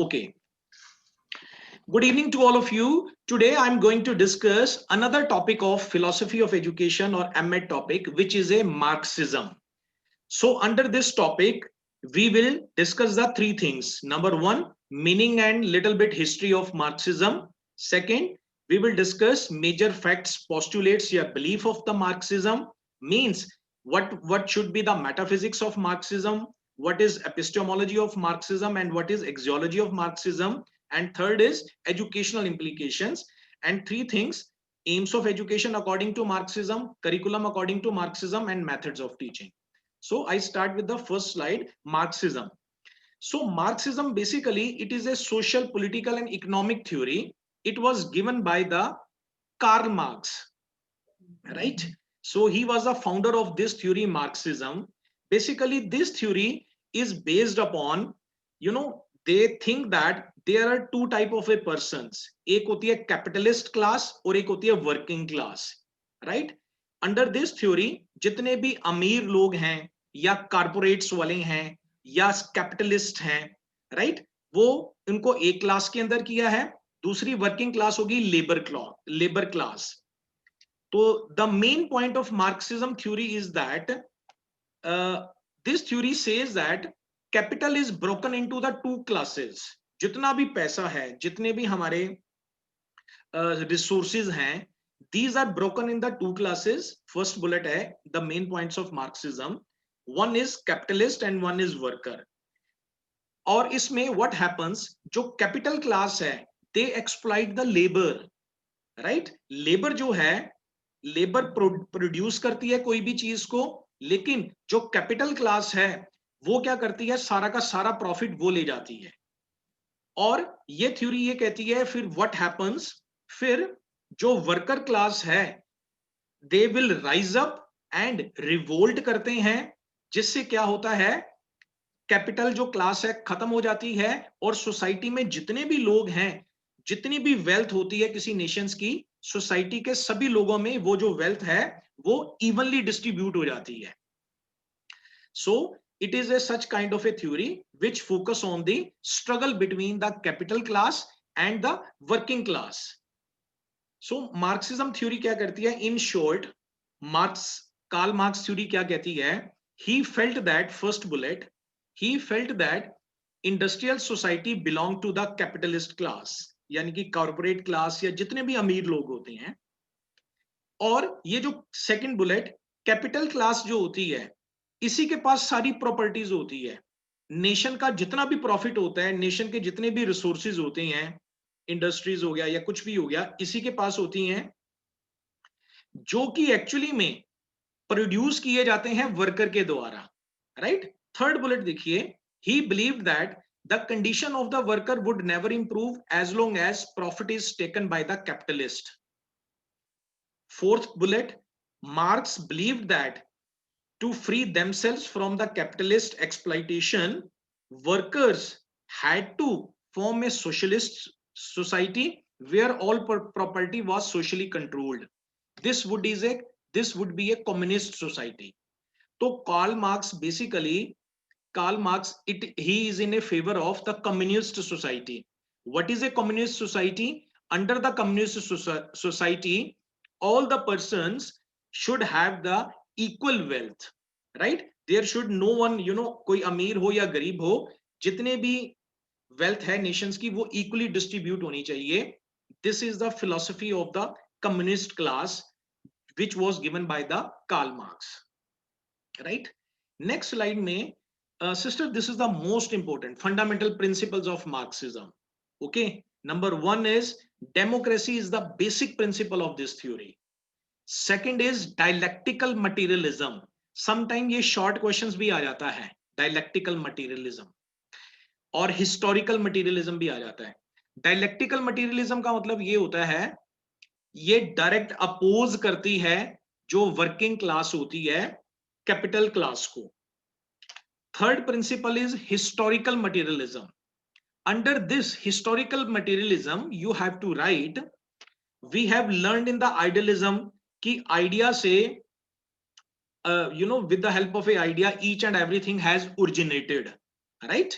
Okay. Good evening to all of you. Today I'm going to discuss another topic of philosophy of education or MEd topic, which is a Marxism. So under this topic, we will discuss the three things. Number one, meaning and little bit history of Marxism. Second, we will discuss major facts, postulates, या belief of the Marxism. Means what should be the metaphysics of Marxism, what is epistemology of Marxism, and what is axiology of Marxism. And third is educational implications. And three things, aims of education according to Marxism, curriculum according to Marxism, and methods of teaching. So I start with the first slide, Marxism. So Marxism, basically it is a social, political and economic theory. It was given by the Karl Marx, right? So he was the founder of this theory, Marxism. Basically this theory is based upon, they think that there are two type of a persons. एक होती है capitalist class और एक होती है working class, right? Under this theory जितने भी अमीर लोग हैं या कारपोरेट्स वाले हैं या कैपिटलिस्ट हैं, राइट, वो उनको एक क्लास के अंदर किया है. दूसरी वर्किंग क्लास होगी लेबर क्लास. तो the main point of Marxism theory is that this theory says that capital is broken into the two classes. जितना भी पैसा है, जितने भी हमारे रिसोर्सेज हैं, these are broken in the two classes. First bullet है the main points of Marxism. One is capitalist and one is worker. और इसमें what happens, जो capital class है they exploit the labor, right? Labor जो है, labour produce करती है कोई भी चीज को, लेकिन जो कैपिटल क्लास है वो क्या करती है, सारा का सारा प्रॉफिट वो ले जाती है. और ये थ्योरी ये कहती है फिर व्हाट हैपेंस, फिर जो वर्कर क्लास है they will rise up and revolt करते हैं, जिससे क्या होता है, कैपिटल जो क्लास है खत्म हो जाती है और सोसाइटी में जितने भी लोग हैं, जितनी भी वेल्थ होती है किसी नेशंस की, सोसाइटी के सभी लोगों में वो जो वेल्थ है वो इवनली डिस्ट्रीब्यूट हो जाती है. सो it is a such kind of a theory which focus on the struggle between the capital class and the working class. So Marxism theory क्या करती है, in short, Karl Marx theory क्या कहती है, he felt that, first bullet, he felt that industrial society belonged to the capitalist class, यानी कि corporate class या जितने भी अमीर लोग होते हैं. और ये जो सेकंड बुलेट, कैपिटल क्लास जो होती है इसी के पास सारी प्रॉपर्टीज होती है. नेशन का जितना भी प्रॉफिट होता है, नेशन के जितने भी रिसोर्सेज होते हैं, इंडस्ट्रीज हो गया या कुछ भी हो गया, इसी के पास होती हैं, जो कि एक्चुअली में प्रोड्यूस किए जाते हैं वर्कर के द्वारा, राइट? थर्ड बुलेट देखिए, he believed that the condition of the worker would never improve as long as profit is taken by the capitalist. Fourth bullet, Marx believed that to free themselves from the capitalist exploitation, workers had to form a socialist society where all property was socially controlled. This would be a communist society. So Karl Marx he is in a favor of the communist society. What is a communist society? Under the communist society, all the persons should have the equal wealth, right? There should no one, कोई अमीर हो या गरीब हो, जितने भी wealth है nations की वो equally distribute होनी चाहिए. This is the philosophy of the communist class which was given by the Karl Marx, right? Next slide में, sister, this is the most important fundamental principles of Marxism. Okay, number one is democracy is the basic principle of this theory. Second is dialectical materialism. Sometime ये short questions भी आ जाता है, dialectical materialism. और historical materialism भी आ जाता है. Dialectical materialism का मतलब ये होता है, ये डायरेक्ट अपोज करती है जो वर्किंग क्लास होती है कैपिटल क्लास को. Third principal is historical materialism. Under this historical materialism you have to write, we have learned in the idealism कि idea से with the help of a idea each and everything has originated, right?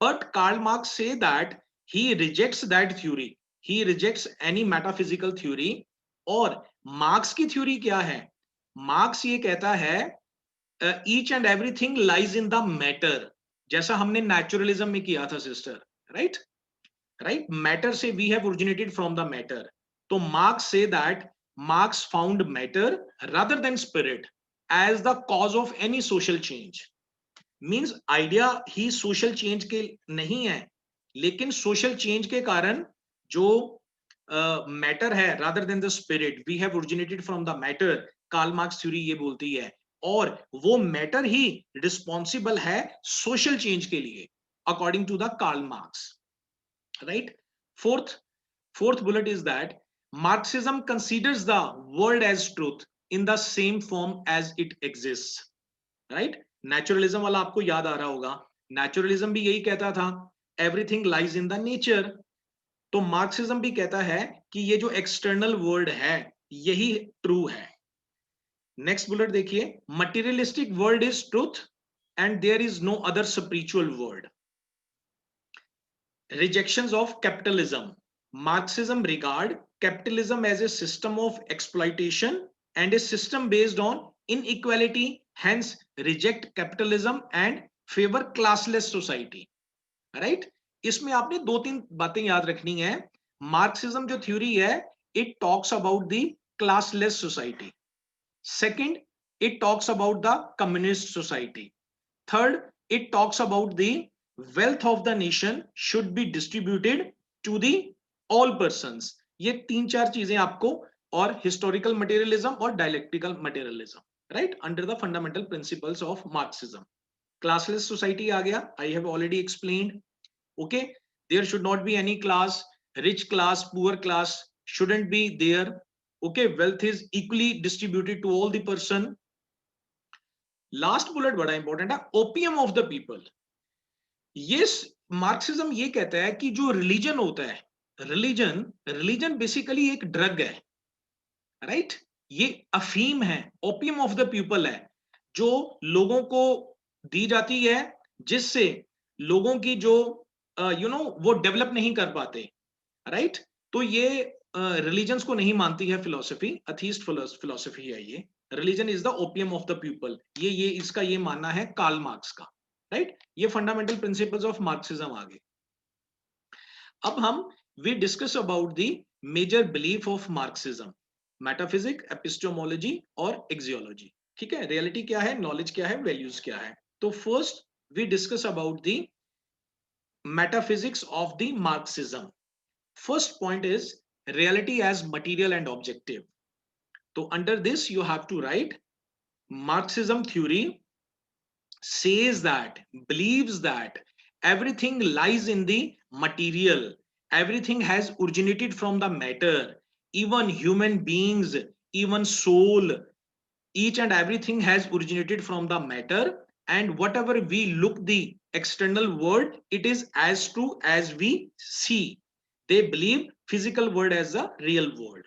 But Karl Marx say that he rejects that theory. He rejects any metaphysical theory. और Marx की theory क्या है? Marx ये कहता है each and everything lies in the matter, जैसा हमने naturalism में किया था सिस्टर, राइट? राइट, मैटर से we have originated from the matter. तो मार्क्स से that Marx found matter rather than spirit as the cause of any social change. Means idea ही social change के नहीं है, लेकिन सोशल चेंज के कारण जो मैटर है rather than the spirit, we have originated from the matter, Karl Marx theory ये बोलती है. और वो मैटर ही रिस्पॉन्सिबल है सोशल चेंज के लिए according to the Karl Marx, right? Fourth bullet is that Marxism considers the world as truth in the same form as it exists, right? Naturalism वाला आपको याद आ रहा होगा, नेचुरलिज्म भी यही कहता था everything lies in the nature. तो मार्क्सिज्म भी कहता है कि ये जो एक्सटर्नल वर्ल्ड है यही ट्रू है. नेक्स्ट बुलेट देखिए, materialistic world is truth and there is no other spiritual world. Rejections of capitalism. Marxism regard capitalism as a system of exploitation and a system based on inequality, hence reject capitalism and favor classless society. Right? इसमें आपने दो तीन बातें याद रखनी है. Marxism जो theory है, it talks about the classless society. Second, it talks about the communist society. Third, it talks about the wealth of the nation should be distributed to the all persons. ये तीन चार चीजें आपको, और historical materialism और dialectical materialism, right, under the fundamental principles of Marxism. Classless society आ गया, I have already explained. Okay, there should not be any class, rich class, poor class shouldn't be there. Okay, wealth is equally distributed to all the person. Last bullet बड़ा important है, opium of the people. ये Marxism ये कहता है कि जो religion होता है, रिलीजन बेसिकली एक ड्रग है, राइट? ये अफीम है, ओपियम ऑफ द पीपल है, जो लोगों को दी जाती है, जिससे लोगों की जो वो डेवलप नहीं कर पाते, राइट? तो ये रिलीजन्स को नहीं मानती है फिलोसफी, अथीस्ट फिलोसफी है ये. Religion is the opium of the people, ये इसका ये मानना है कार्ल मार्क्स का, राइट? ये फंडामेंटल प्रिंसिपल्स ऑफ मार्क्सिज्म आ गए. अब हम we discuss about the major belief of Marxism, metaphysic, epistemology और एक्सियोलॉजी. ठीक है, रियलिटी क्या है, नॉलेज क्या है, वैल्यूज क्या है. तो first we discuss about the metaphysics of the Marxism. First point is reality as material and objective. So under this you have to write Marxism theory says that, believes that everything lies in the material, everything has originated from the matter, even human beings, even soul, each and everything has originated from the matter, and whatever we look the external world, it is as true as we see. They believe physical world as a real world.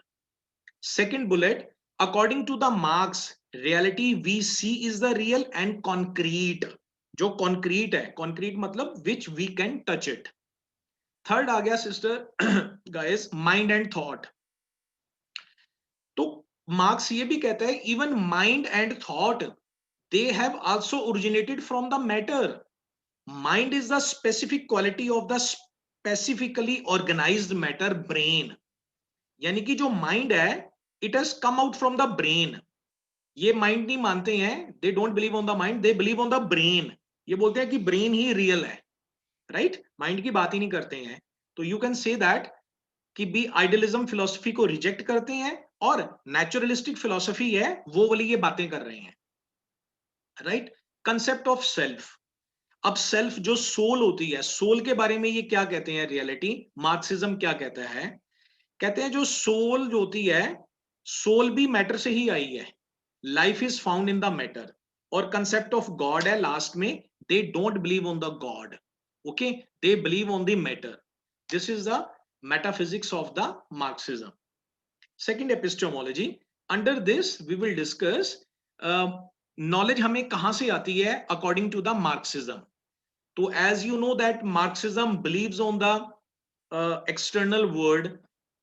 Second bullet, according to the Marx, reality we see is the real and concrete. जो concrete है, concrete मतलब which we can touch it. Third आ गया sister guys, mind and thought. तो marks ये भी कहता है even mind and thought, they have also originated from the matter. Mind is the specific quality of the specifically organized matter, brain. यानी कि जो mind है, it has come out from the brain. ये mind नहीं मानते हैं, they don't believe on the mind, they believe on the brain. ये बोलते हैं कि brain ही real है, right? Mind की बात ही नहीं करते हैं. तो you can say that कि भी आइडियलिज्म फिलोसफी को रिजेक्ट करते हैं और नेचुरलिस्टिक फिलोसफी है वो वाली ये बातें कर रहे हैं, राइट? Concept of self. अब सेल्फ जो सोल होती है, सोल के बारे में ये क्या कहते हैं, रियलिटी मार्क्सिज्म क्या कहता है? कहते हैं जो सोल जो होती है, सोल भी मैटर से ही आई है, life is found in the matter. और कंसेप्ट ऑफ गॉड है लास्ट में, they don't believe on the God, okay, they believe on the matter. This is the metaphysics of the Marxism. Second, epistemology. Under this we will discuss knowledge हमें कहां से आती है according to the Marxism. तो as you know that Marxism believes on the external world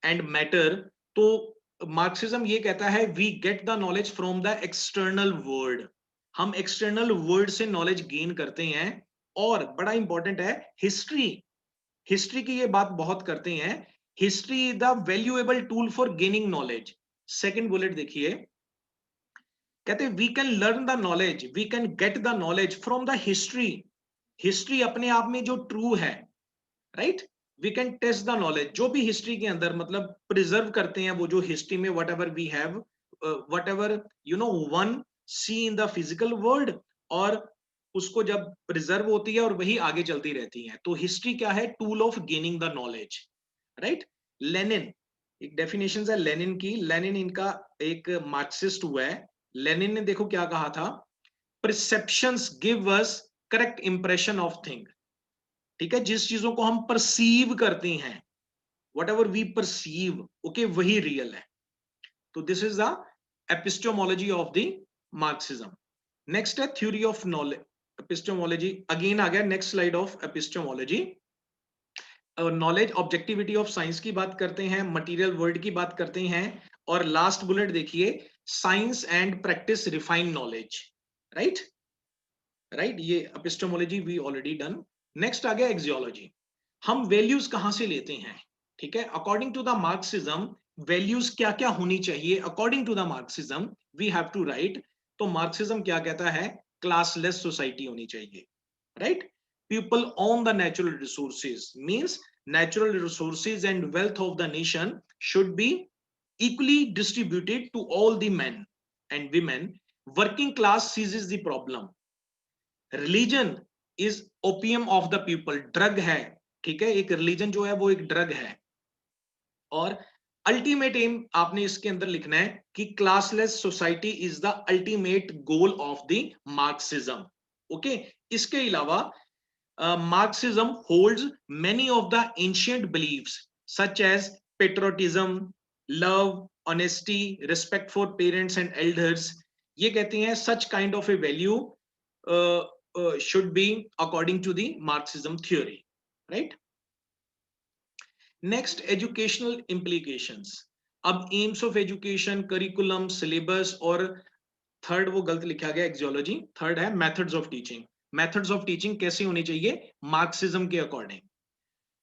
and matter, तो Marxism ये कहता है we get the knowledge from the external world, हम एक्सटर्नल वर्ल्ड से नॉलेज गेन करते हैं। और बड़ा इंपॉर्टेंट है हिस्ट्री, हिस्ट्री की ये बात बहुत करते हैं, history is the valuable tool for gaining knowledge. Second bullet देखिए, कहते हैं we can learn the knowledge, we can get the knowledge from the history. History अपने आप में जो ट्रू है, right, we can test the knowledge, जो भी हिस्ट्री के अंदर मतलब प्रिजर्व करते हैं वो जो हिस्ट्री में whatever we have, whatever you know one see in the physical world, और उसको जब प्रिजर्व होती है और वही आगे चलती रहती है, तो हिस्ट्री क्या है, tool of gaining the knowledge, right. Lenin, एक डेफिनेशन है लेनिन की, लेनिन इनका एक मार्क्सिस्ट हुआ है। लेनिन ने देखो क्या कहा था, perceptions give us correct impression of thing, ठीक है, जिस चीजों को हम परसीव करते हैं, whatever we perceive, okay, वही रियल है। तो this is the epistemology of the Marxism. Next है theory of knowledge, epistemology again आ गया, next slide of epistemology. Knowledge objectivity of science की बात करते हैं, मटेरियल वर्ल्ड की बात करते हैं, और लास्ट बुलेट देखिए, science and practice refine knowledge, right, right, ये epistemology we already done. Next आ गया एक्सियोलॉजी, हम वैल्यूज कहां से लेते हैं, ठीक है, according to the Marxism values क्या क्या होनी चाहिए, according to the Marxism we have to write. तो मार्क्सिज्म क्या कहता है, क्लासलेस सोसाइटी होनी चाहिए, right, people own the natural resources, means natural resources and wealth of the nation should be equally distributed to all the men and women. Working class seizes the problem. Religion is opium of the people, drug है, ठीक है, एक religion जो है वो एक drug है। और अल्टीमेट एम आपने इसके अंदर लिखना है कि classless society is the ultimate goal of the Marxism, okay. इसके अलावा Marxism holds many of the ancient beliefs such as patriotism, love, honesty, respect for parents and elders. ये कहते हैं such kind of a value should be according to the Marxism theory, right? Next, educational implications. अब aims of education, curriculum, syllabus, और third वो गलत लिखा गया axiology, third है methods of teaching. Methods of teaching कैसी होनी चाहिए मार्क्सिज्म के अकॉर्डिंग।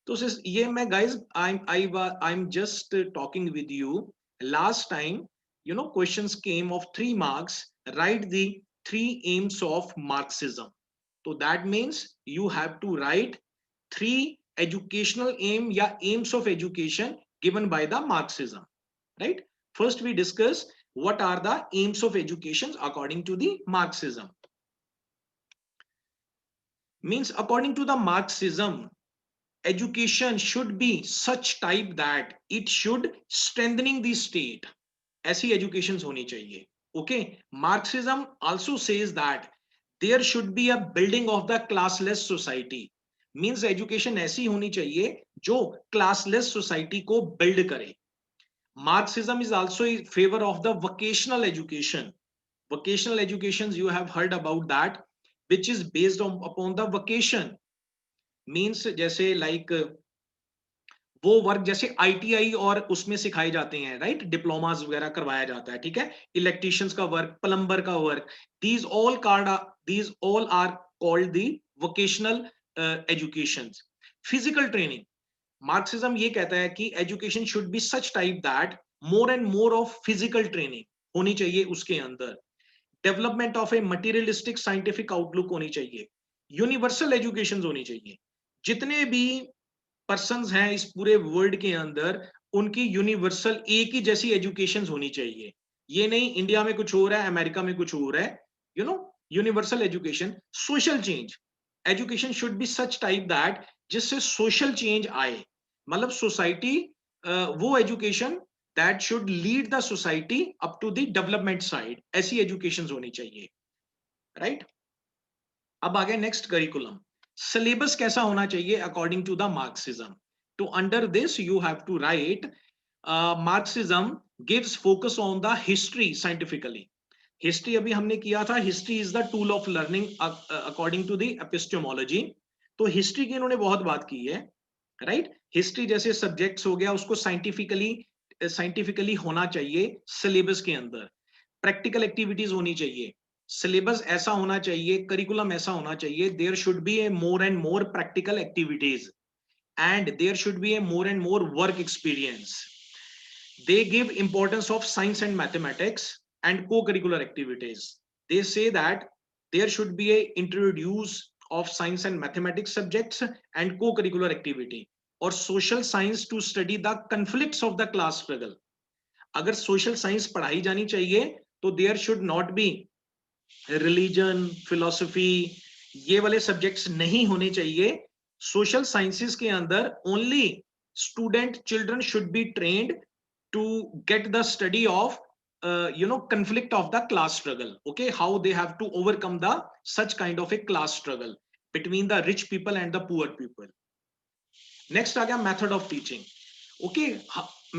तो ये मैं guys I am just talking with you, last time you know questions came of 3 marks, right the 3 aims of Marxism, तो that means you have to write 3 educational aim या aims of education given by the Marxism, right? First we discuss what are the aims of education according to the Marxism. Means according to the Marxism, education should be such type that it should strengthening the state, ऐसी educations होनी चाहिए, okay? Marxism also says that there should be a building of the classless society, means education ऐसी होनी चाहिए जो classless society को build करे। Marxism is also in favor of the vocational education. Vocational educations, you have heard about that, which is based upon the vocation. Means जैसे like वो work जैसे ITI और उसमें सिखाए जाते हैं, राइट, डिप्लोमास वगैरह करवाया जाता है, ठीक है, इलेक्ट्रिशियंस का वर्क, प्लम्बर का work, these all are called the vocational educations. Physical training, Marxism ये कहता है कि education should be such type that more and more of physical training होनी चाहिए उसके अंदर, development of A materialistic scientific outlook होनी चाहिए, यूनिवर्सल एजुकेशन होनी चाहिए। जितने भी पर्संस हैं इस पूरे वर्ल्ड के अंदर उनकी यूनिवर्सल एक ही जैसी एजुकेशन होनी चाहिए, ये नहीं इंडिया में कुछ हो रहा है अमेरिका में कुछ हो रहा है, you know, universal education. Social change, education should be such type that जिससे सोशल चेंज आए, मतलब सोसाइटी वो education that should lead the society up to the development side, ऐसी एजुकेशन होनी चाहिए, राइट। अब आ गया नेक्स्ट करिकुलम, सिलेबस कैसा होना चाहिए according to the Marxism. To under this you have to write Marxism gives focus on the history scientifically. History अभी हमने किया था, history is the tool of learning according to the epistemology. तो history की इन्होंने बहुत बात की है, राइट। हिस्ट्री जैसे सब्जेक्ट्स हो गया, उसको साइंटिफिकली होना चाहिए सिलेबस के अंदर, प्रैक्टिकल एक्टिविटीज होनी चाहिए, सिलेबस ऐसा होना चाहिए, करिकुलम ऐसा होना चाहिए, there should be a more and more practical activities and there should be a more and more work experience. They give importance of science and mathematics and co-curricular activities. They say that there should be a introduce of science and mathematics subjects and co-curricular activity or social science to study the conflicts of the class struggle. अगर social science पढ़ाई जानी चाहिए तो there should not be religion, philosophy, ये वाले subjects नहीं होने चाहिए। सोशल साइंसेस के अंदर only student children should be trained to get the study of conflict of the class struggle, okay, how they have to overcome the such kind of a class struggle between the rich people and the poor people. Next आ गया method of teaching. Okay,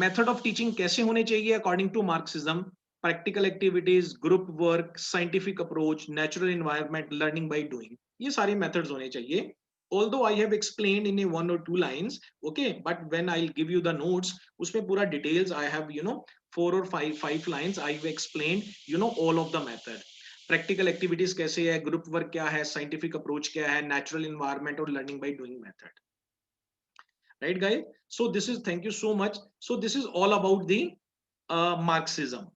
method of teaching कैसे होने चाहिए according to Marxism? Practical activities, group work, scientific approach, natural environment, learning by doing, ये सारे methods होने चाहिए। Although I have explained in a 1 or 2 lines, okay, but when I'll give you the notes, उसमें पूरा details I have, 4 or 5 lines I have explained, all of the method. Practical activities कैसे है, group work क्या है, scientific approach क्या है, natural environment और learning by doing method, right guys? So this is, thank you so much. So this is all about the Marxism.